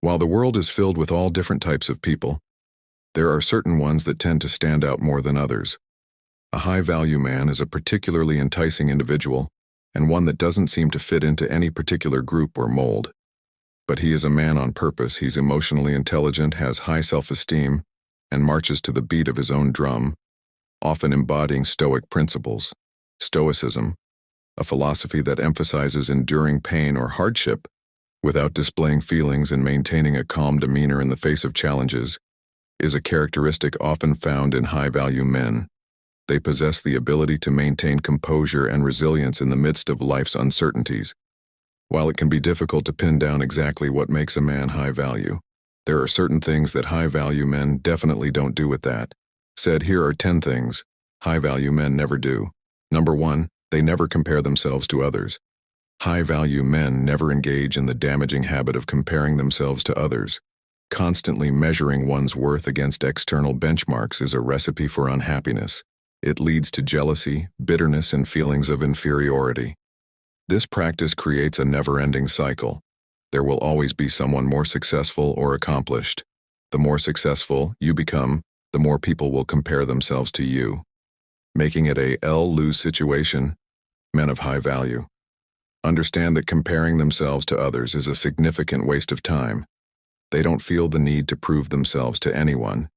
While the world is filled with all different types of people, there are certain ones that tend to stand out more than others. A high-value man is a particularly enticing individual and one that doesn't seem to fit into any particular group or mold. But he is a man on purpose. He's emotionally intelligent, has high self-esteem, and marches to the beat of his own drum, often embodying Stoic principles. Stoicism, a philosophy that emphasizes enduring pain or hardship without displaying feelings and maintaining a calm demeanor in the face of challenges, is a characteristic often found in high-value men. They possess the ability to maintain composure and resilience in the midst of life's uncertainties. While it can be difficult to pin down exactly what makes a man high value, there are certain things that high-value men definitely don't do with that. Said, here are 10 things high-value men never do. Number 1, they never compare themselves to others. High-value men never engage in the damaging habit of comparing themselves to others. Constantly measuring one's worth against external benchmarks is a recipe for unhappiness. It leads to jealousy, bitterness, and feelings of inferiority. This practice creates a never-ending cycle. There will always be someone more successful or accomplished. The more successful you become, the more people will compare themselves to you, making it a lose situation. Men of high value understand that comparing themselves to others is a significant waste of time. They don't feel the need to prove themselves to anyone.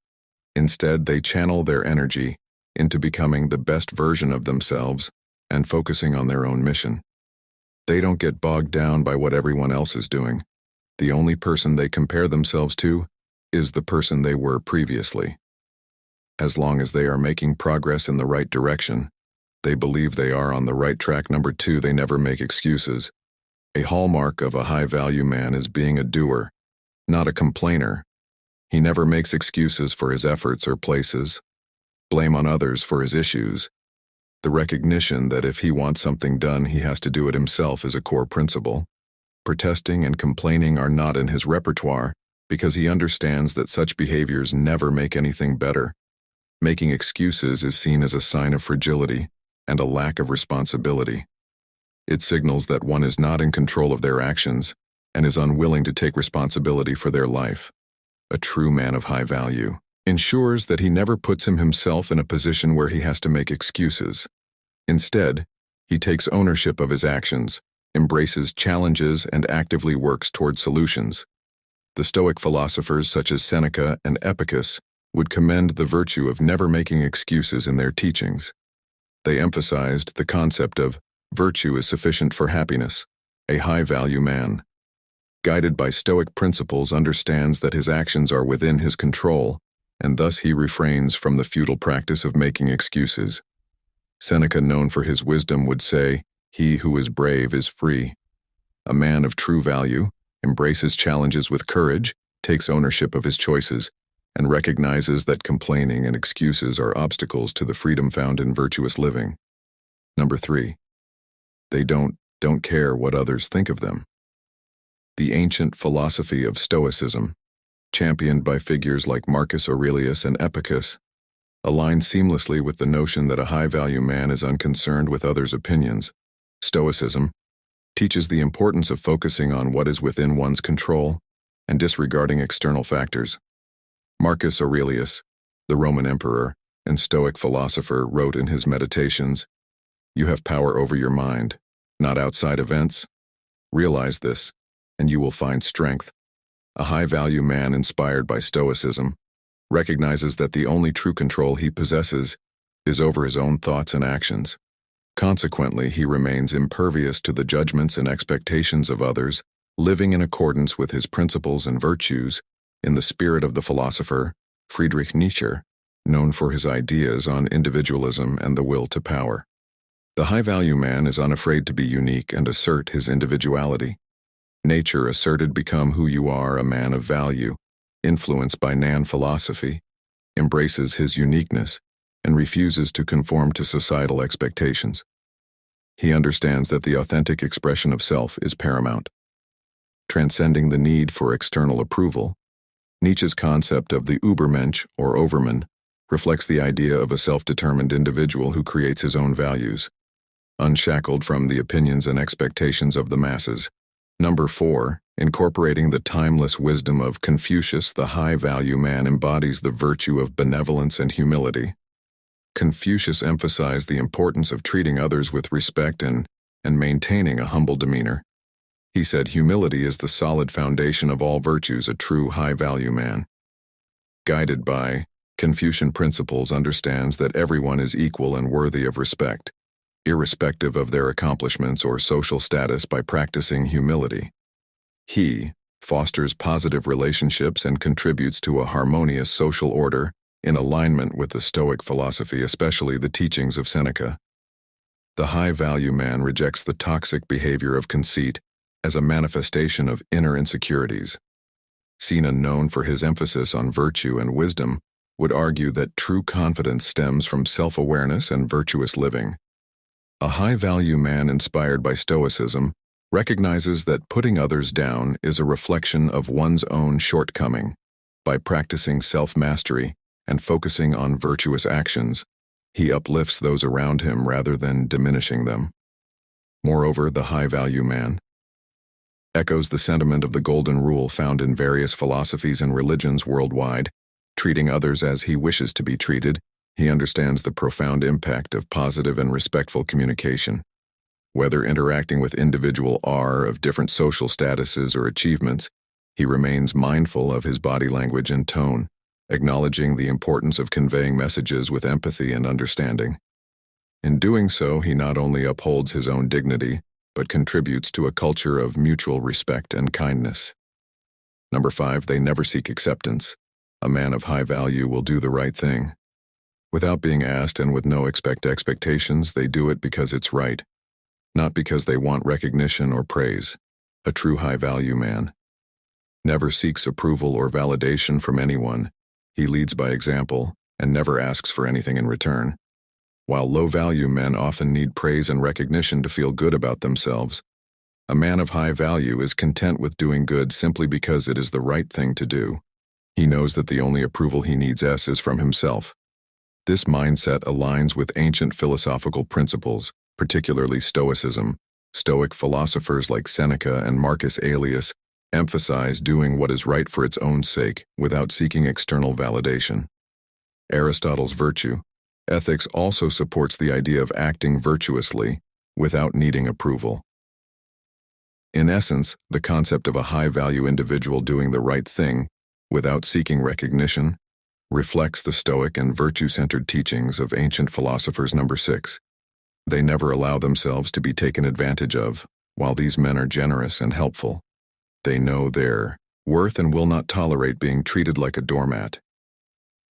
Instead, they channel their energy into becoming the best version of themselves and focusing on their own mission. They don't get bogged down by what everyone else is doing. The only person they compare themselves to is the person they were previously. As long as they are making progress in the right direction, they believe they are on the right track. Number 2, they never make excuses. A hallmark of a high-value man is being a doer, not a complainer. He never makes excuses for his efforts or places blame on others for his issues. The recognition that if he wants something done, he has to do it himself is a core principle. Protesting and complaining are not in his repertoire because he understands that such behaviors never make anything better. Making excuses is seen as a sign of fragility and a lack of responsibility. It signals that one is not in control of their actions and is unwilling to take responsibility for their life. A true man of high value ensures that he never puts himself in a position where he has to make excuses. Instead, he takes ownership of his actions, embraces challenges, and actively works toward solutions. The Stoic philosophers such as Seneca and Epictetus would commend the virtue of never making excuses in their teachings. They emphasized the concept of virtue is sufficient for happiness. A high-value man, guided by Stoic principles, understands that his actions are within his control, and thus he refrains from the futile practice of making excuses. Seneca, known for his wisdom, would say, "He who is brave is free." A man of true value embraces challenges with courage, takes ownership of his choices, and recognizes that complaining and excuses are obstacles to the freedom found in virtuous living. Number 3, they don't care what others think of them. The ancient philosophy of Stoicism, championed by figures like Marcus Aurelius and Epictetus, aligns seamlessly with the notion that a high-value man is unconcerned with others' opinions. Stoicism teaches the importance of focusing on what is within one's control and disregarding external factors. Marcus Aurelius, the Roman emperor and Stoic philosopher, wrote in his Meditations, "You have power over your mind, not outside events. Realize this, and you will find strength." A high-value man inspired by Stoicism recognizes that the only true control he possesses is over his own thoughts and actions. Consequently, he remains impervious to the judgments and expectations of others, living in accordance with his principles and virtues in the spirit of the philosopher Friedrich Nietzsche, known for his ideas on individualism and the will to power. The high-value man is unafraid to be unique and assert his individuality. Nature asserted, "Become who you are, a man of value," influenced by Nan philosophy, embraces his uniqueness, and refuses to conform to societal expectations. He understands that the authentic expression of self is paramount. Transcending the need for external approval, Nietzsche's concept of the Übermensch, or overman, reflects the idea of a self-determined individual who creates his own values, unshackled from the opinions and expectations of the masses. Number 4, incorporating the timeless wisdom of Confucius, the high-value man embodies the virtue of benevolence and humility. Confucius emphasized the importance of treating others with respect and maintaining a humble demeanor. He said humility is the solid foundation of all virtues. A true high-value man, guided by Confucian principles, understands that everyone is equal and worthy of respect, irrespective of their accomplishments or social status. By practicing humility, he fosters positive relationships and contributes to a harmonious social order in alignment with the Stoic philosophy, especially the teachings of Seneca. The high-value man rejects the toxic behavior of conceit as a manifestation of inner insecurities. Sena, known for his emphasis on virtue and wisdom, would argue that true confidence stems from self-awareness and virtuous living. A high-value man inspired by Stoicism recognizes that putting others down is a reflection of one's own shortcoming. By practicing self-mastery and focusing on virtuous actions, he uplifts those around him rather than diminishing them. Moreover, the high-value man echoes the sentiment of the Golden Rule found in various philosophies and religions worldwide. Treating others as he wishes to be treated, he understands the profound impact of positive and respectful communication. Whether interacting with individuals of different social statuses or achievements, he remains mindful of his body language and tone, acknowledging the importance of conveying messages with empathy and understanding. In doing so, he not only upholds his own dignity, but contributes to a culture of mutual respect and kindness. Number 5, they never seek acceptance. A man of high value will do the right thing. Without being asked and with no expectations, they do it because it's right, not because they want recognition or praise. A true high-value man never seeks approval or validation from anyone. He leads by example and never asks for anything in return. While low-value men often need praise and recognition to feel good about themselves, a man of high value is content with doing good simply because it is the right thing to do. He knows that the only approval he needs is from himself. This mindset aligns with ancient philosophical principles, particularly Stoicism. Stoic philosophers like Seneca and Marcus Aurelius emphasize doing what is right for its own sake without seeking external validation. Aristotle's virtue ethics also supports the idea of acting virtuously without needing approval. In essence, the concept of a high-value individual doing the right thing without seeking recognition reflects the Stoic and virtue-centered teachings of ancient philosophers. Number 6. They never allow themselves to be taken advantage of. While these men are generous and helpful, they know their worth and will not tolerate being treated like a doormat.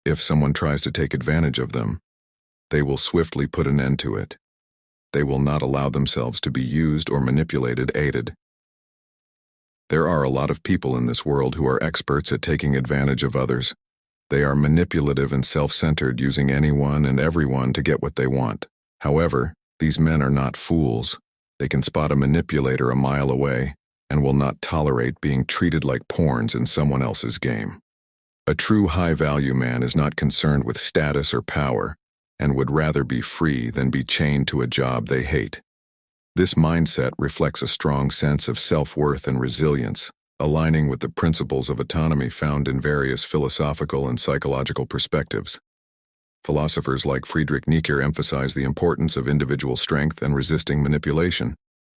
If someone tries to take advantage of them, they will swiftly put an end to it. They will not allow themselves to be used or manipulated, aided. There are a lot of people in this world who are experts at taking advantage of others. They are manipulative and self-centered, using anyone and everyone to get what they want. However, these men are not fools. They can spot a manipulator a mile away and will not tolerate being treated like pawns in someone else's game. A true high-value man is not concerned with status or power and would rather be free than be chained to a job they hate. This mindset reflects a strong sense of self-worth and resilience, aligning with the principles of autonomy found in various philosophical and psychological perspectives. Philosophers like Friedrich Nietzsche emphasize the importance of individual strength and resisting manipulation.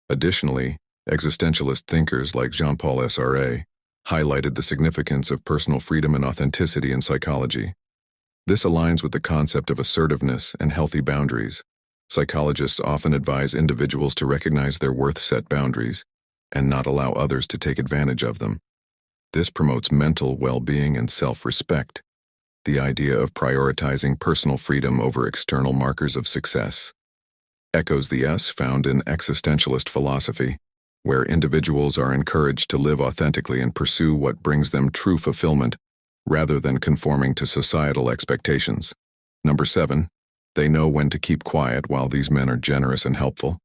Additionally, existentialist thinkers like Jean-Paul Sartre highlighted the significance of personal freedom and authenticity in psychology. This aligns with the concept of assertiveness and healthy boundaries. Psychologists often advise individuals to recognize their worth, set boundaries, and not allow others to take advantage of them. This promotes mental well-being and self-respect, the idea of prioritizing personal freedom over external markers of success. Echoes the found in existentialist philosophy, where individuals are encouraged to live authentically and pursue what brings them true fulfillment, rather than conforming to societal expectations. Number 7. They know when to keep quiet. While these men are generous and helpful,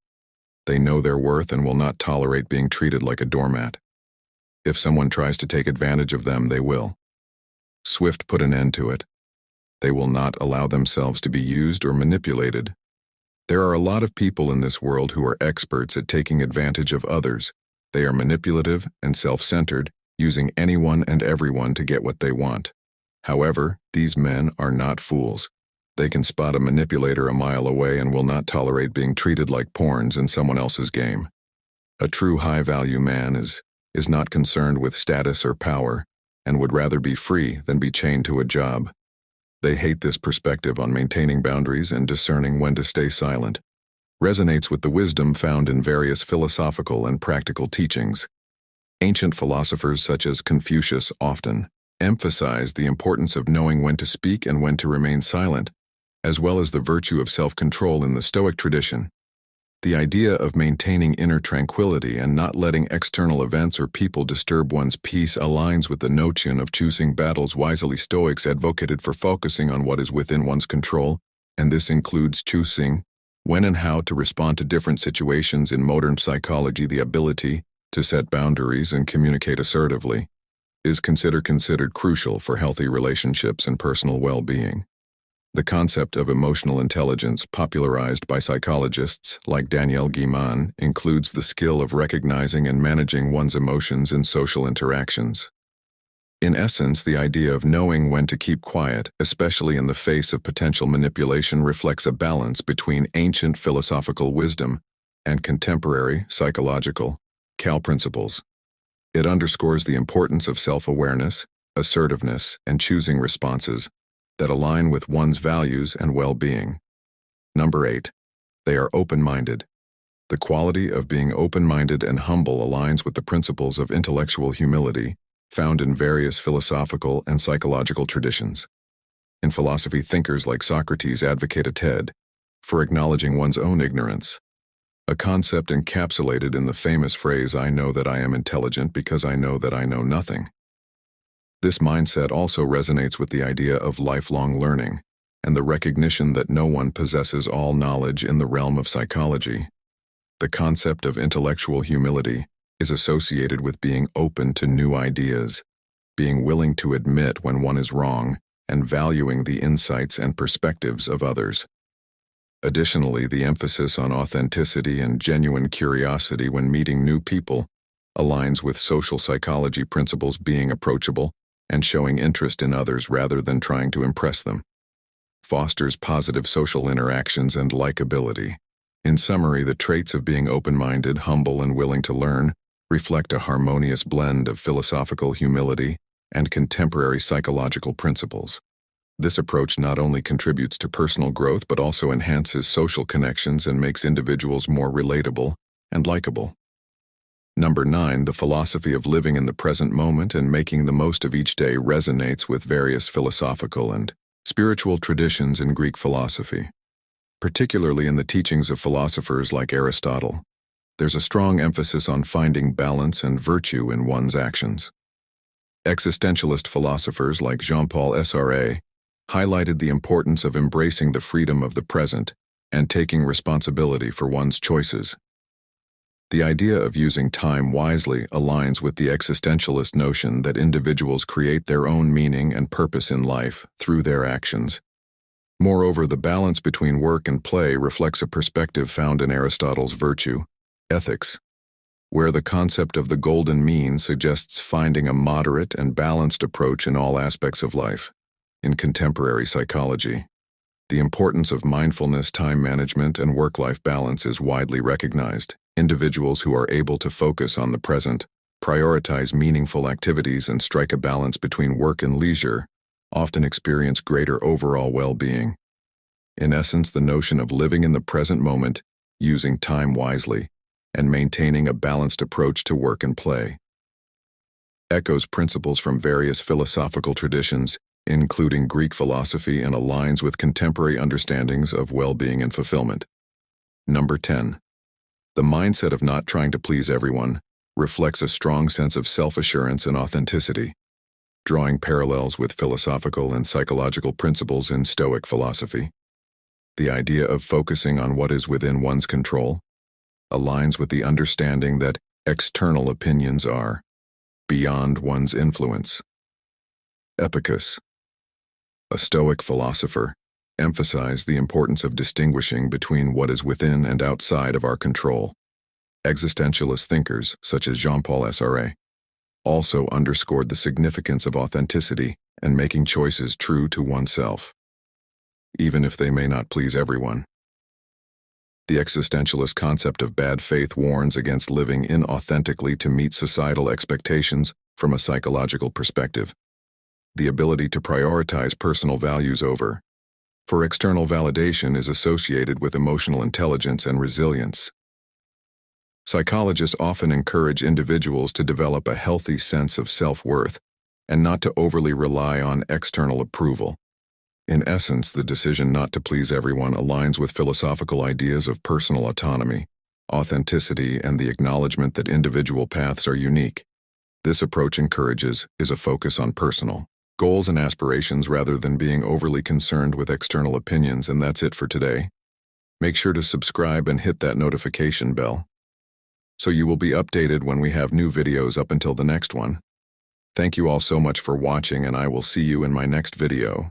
they know their worth and will not tolerate being treated like a doormat. If someone tries to take advantage of them, they will swift put an end to it. They will not allow themselves to be used or manipulated. There are a lot of people in this world who are experts at taking advantage of others, They are manipulative and self-centered, using anyone and everyone to get what they want. However, these men are not fools. They can spot a manipulator a mile away and will not tolerate being treated like pawns in someone else's game. A true high-value man is not concerned with status or power, and would rather be free than be chained to a job. They hate this perspective on maintaining boundaries and discerning when to stay silent. Resonates with the wisdom found in various philosophical and practical teachings. Ancient philosophers such as Confucius often emphasized the importance of knowing when to speak and when to remain silent, as well as the virtue of self-control in the Stoic tradition. The idea of maintaining inner tranquility and not letting external events or people disturb one's peace aligns with the notion of choosing battles wisely. Stoics advocated for focusing on what is within one's control, and this includes choosing when and how to respond to different situations. In modern psychology, the ability to set boundaries and communicate assertively is considered crucial for healthy relationships and personal well-being. The concept of emotional intelligence, popularized by psychologists like Daniel Goleman, includes the skill of recognizing and managing one's emotions in social interactions. In essence, the idea of knowing when to keep quiet, especially in the face of potential manipulation, reflects a balance between ancient philosophical wisdom and contemporary psychological principles. It underscores the importance of self-awareness, assertiveness, and choosing responses that align with one's values and well-being. Number 8. They are open-minded. The quality of being open-minded and humble aligns with the principles of intellectual humility found in various philosophical and psychological traditions. In philosophy, thinkers like Socrates advocated for acknowledging one's own ignorance, a concept encapsulated in the famous phrase, "I know that I am intelligent because I know that I know nothing." This mindset also resonates with the idea of lifelong learning and the recognition that no one possesses all knowledge in the realm of psychology. The concept of intellectual humility is associated with being open to new ideas, being willing to admit when one is wrong, and valuing the insights and perspectives of others. Additionally, the emphasis on authenticity and genuine curiosity when meeting new people aligns with social psychology principles, being approachable and showing interest in others rather than trying to impress them. Fosters positive social interactions and likability. In summary, the traits of being open-minded, humble, and willing to learn reflect a harmonious blend of philosophical humility and contemporary psychological principles. This approach not only contributes to personal growth but also enhances social connections and makes individuals more relatable and likable. Number 9. The philosophy of living in the present moment and making the most of each day resonates with various philosophical and spiritual traditions in Greek philosophy. Particularly in the teachings of philosophers like Aristotle, there's a strong emphasis on finding balance and virtue in one's actions. Existentialist philosophers like Jean-Paul Sartre highlighted the importance of embracing the freedom of the present and taking responsibility for one's choices. The idea of using time wisely aligns with the existentialist notion that individuals create their own meaning and purpose in life through their actions. Moreover, the balance between work and play reflects a perspective found in Aristotle's virtue, ethics, where the concept of the golden mean suggests finding a moderate and balanced approach in all aspects of life. In contemporary psychology, the importance of mindfulness, time management, and work-life balance is widely recognized. Individuals who are able to focus on the present, prioritize meaningful activities, and strike a balance between work and leisure often experience greater overall well-being. In essence, the notion of living in the present moment, using time wisely, and maintaining a balanced approach to work and play echoes principles from various philosophical traditions, including Greek philosophy, and aligns with contemporary understandings of well-being and fulfillment. Number 10. The mindset of not trying to please everyone reflects a strong sense of self-assurance and authenticity, drawing parallels with philosophical and psychological principles in Stoic philosophy. The idea of focusing on what is within one's control aligns with the understanding that external opinions are beyond one's influence. Epicus, a Stoic philosopher, emphasized the importance of distinguishing between what is within and outside of our control. Existentialist thinkers, such as Jean-Paul Sartre, also underscored the significance of authenticity and making choices true to oneself, even if they may not please everyone. The existentialist concept of bad faith warns against living inauthentically to meet societal expectations from a psychological perspective. The ability to prioritize personal values over external validation is associated with emotional intelligence and resilience. Psychologists often encourage individuals to develop a healthy sense of self-worth and not to overly rely on external approval. In essence, the decision not to please everyone aligns with philosophical ideas of personal autonomy, authenticity, and the acknowledgement that individual paths are unique. This approach encourages a focus on personal goals and aspirations rather than being overly concerned with external opinions. And that's it for today. Make sure to subscribe and hit that notification bell so you will be updated when we have new videos up until the next one. Thank you all so much for watching, and I will see you in my next video.